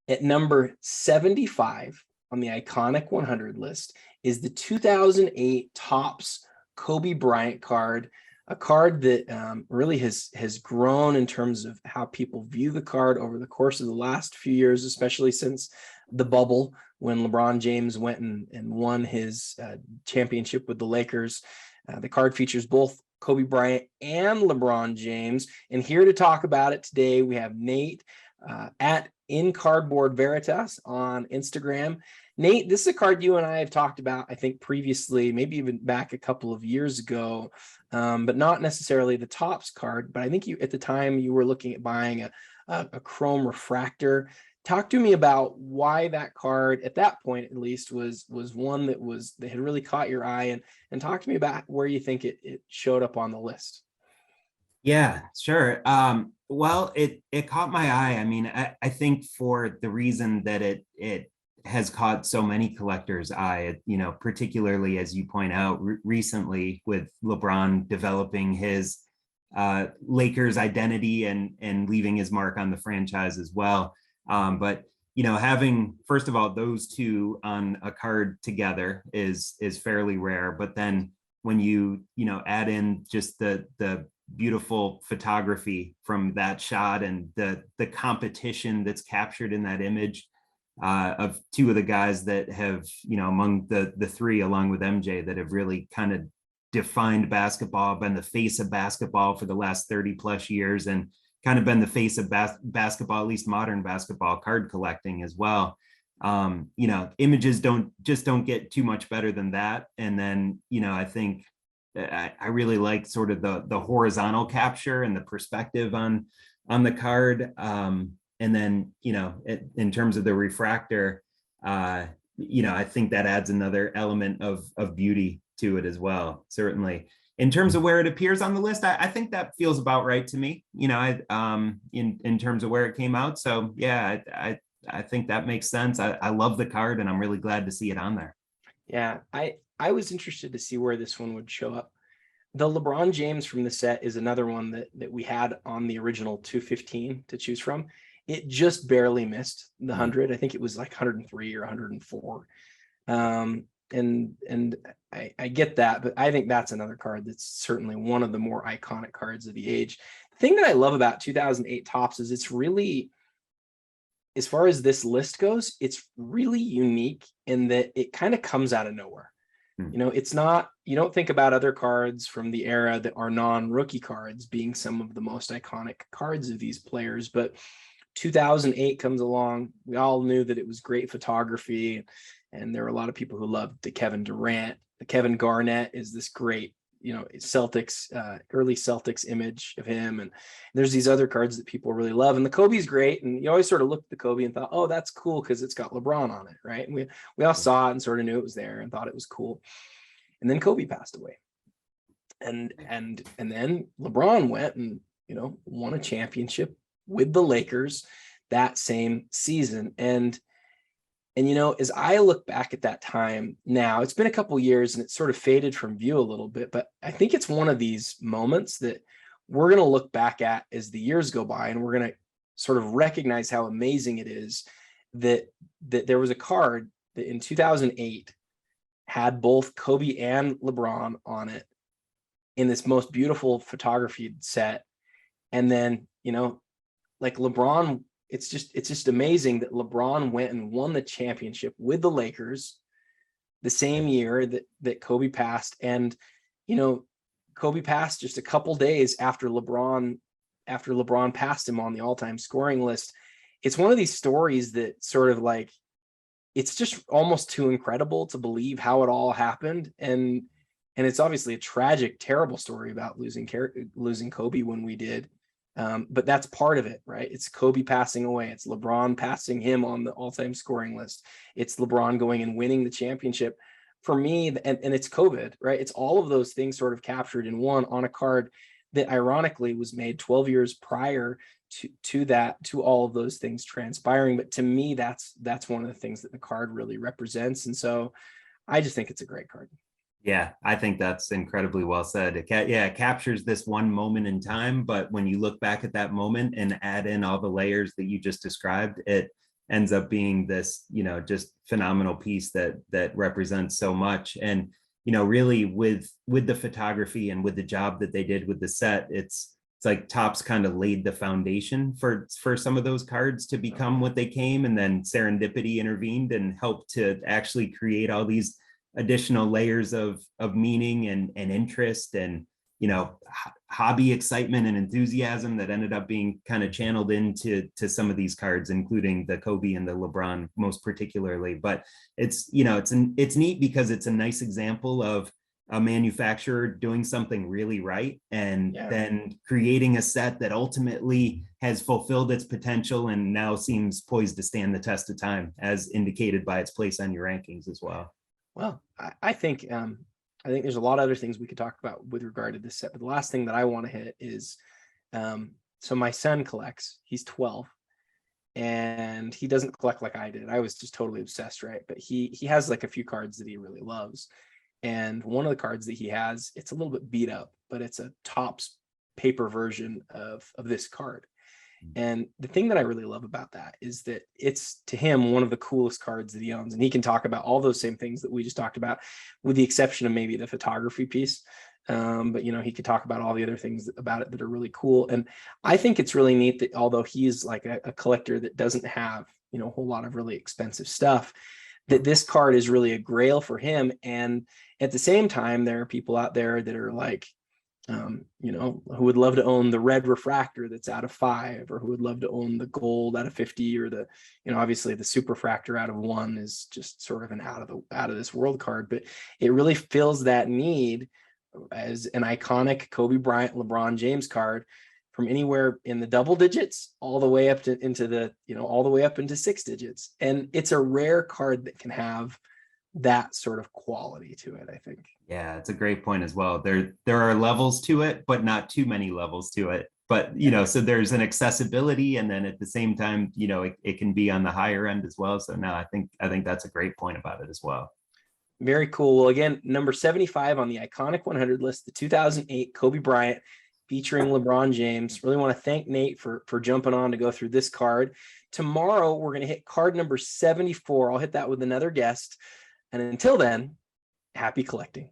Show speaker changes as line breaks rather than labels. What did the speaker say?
At number 75 on the iconic 100 list is the 2008 Topps Kobe Bryant card, a card that really has grown in terms of how people view the card over the course of the last few years, especially since the bubble when LeBron James went and won his championship with the Lakers. The card features both Kobe Bryant and LeBron James. And here to talk about it today, we have Nate at In Cardboard Veritas on Instagram. Nate, this is a card you and I have talked about, I think, previously, maybe even back a couple of years ago, but not necessarily the Topps card. But I think you, at the time, you were looking at buying a chrome refractor. Talk to me about why that card, at that point at least, was one that had really caught your eye, and talk to me about where you think it showed up on the list.
Yeah, sure. Well, it caught my eye. I mean, I think for the reason that it has caught so many collectors' eye, particularly as you point out recently with LeBron developing his Lakers identity and leaving his mark on the franchise as well. But having, first of all, those two on a card together is fairly rare. But then when you add in just the beautiful photography from that shot and the competition that's captured in that image of two of the guys that have, among the three, along with MJ, that have really kind of defined basketball, been the face of basketball for the last 30 plus years, and kind of been the face of basketball, at least modern basketball card collecting as well. Images don't get too much better than that. And then, I think I really like sort of the horizontal capture and the perspective on the card. And then, in terms of the refractor, I think that adds another element of beauty to it as well. Certainly. In terms of where it appears on the list, I think that feels about right to me, in terms of where it came out. So yeah, I think that makes sense. I love the card, and I'm really glad to see it on there.
Yeah, I was interested to see where this one would show up. The LeBron James from the set is another one that we had on the original 215 to choose from. It just barely missed the 100. I think it was like 103 or 104. And I get that, but I think that's another card that's certainly one of the more iconic cards of the age. The thing that I love about 2008 Topps is it's really, as far as this list goes, it's really unique in that it kind of comes out of nowhere. It's not, you don't think about other cards from the era that are non-rookie cards being some of the most iconic cards of these players, but 2008 comes along. We all knew that it was great photography, and there were a lot of people who loved the Kevin Durant. The Kevin Garnett is this great, Celtics, early Celtics image of him. And there's these other cards that people really love. And the Kobe's great. And you always sort of looked at the Kobe and thought, oh, that's cool because it's got LeBron on it, right? And we all saw it and sort of knew it was there and thought it was cool. And then Kobe passed away. And then LeBron went and, won a championship with the Lakers that same season. And as I look back at that time now, it's been a couple of years and it's sort of faded from view a little bit, but I think it's one of these moments that we're going to look back at as the years go by, and we're going to sort of recognize how amazing it is that there was a card that in 2008 had both Kobe and LeBron on it in this most beautiful photography set. And then, like LeBron, it's just amazing that LeBron went and won the championship with the Lakers the same year that Kobe passed. And, Kobe passed just a couple days after LeBron passed him on the all-time scoring list. It's one of these stories that sort of like, it's just almost too incredible to believe how it all happened. And it's obviously a tragic, terrible story about losing Kobe when we did. But that's part of it, right? It's Kobe passing away. It's LeBron passing him on the all-time scoring list. It's LeBron going and winning the championship. For me, and it's COVID, right? It's all of those things sort of captured in one on a card that ironically was made 12 years prior to all of those things transpiring. But to me, that's one of the things that the card really represents. And so I just think it's a great card.
Yeah, I think that's incredibly well said. It captures this one moment in time, but when you look back at that moment and add in all the layers that you just described, it ends up being this, just phenomenal piece that represents so much. And really with the photography and with the job that they did with the set, it's like Topps kind of laid the foundation for some of those cards to become what they came, and then serendipity intervened and helped to actually create all these additional layers of meaning and interest and hobby excitement and enthusiasm that ended up being kind of channeled into some of these cards, including the Kobe and the LeBron most particularly. But it's it's neat because it's a nice example of a manufacturer doing something really right and then creating a set that ultimately has fulfilled its potential and now seems poised to stand the test of time, as indicated by its place on your rankings as well.
Well, I think there's a lot of other things we could talk about with regard to this set, but the last thing that I want to hit is, so my son collects, he's 12, and he doesn't collect like I did. I was just totally obsessed, right? But he has like a few cards that he really loves. And one of the cards that he has, it's a little bit beat up, but it's a Topps paper version of this card. And the thing that I really love about that is that it's, to him, one of the coolest cards that he owns. And he can talk about all those same things that we just talked about, with the exception of maybe the photography piece. But he could talk about all the other things about it that are really cool. And I think it's really neat that although he's like a collector that doesn't have, a whole lot of really expensive stuff, that this card is really a grail for him. And at the same time, there are people out there that are like, who would love to own the red refractor that's out of 5, or who would love to own the gold out of 50, or the, obviously the superfractor out of 1 is just sort of an out of this world card, but it really fills that need as an iconic Kobe Bryant, LeBron James card, from anywhere in the double digits all the way up to into the, all the way up into 6 digits. And it's a rare card that can have that sort of quality to it, I think.
Yeah, it's a great point as well. There are levels to it, but not too many levels to it. But so there's an accessibility, and then at the same time, it can be on the higher end as well. So no, I think that's a great point about it as well.
Very cool. Well, again, number 75 on the iconic 100 list, the 2008 Kobe Bryant featuring LeBron James. Really want to thank Nate for jumping on to go through this card. Tomorrow, we're going to hit card number 74. I'll hit that with another guest. And until then, happy collecting.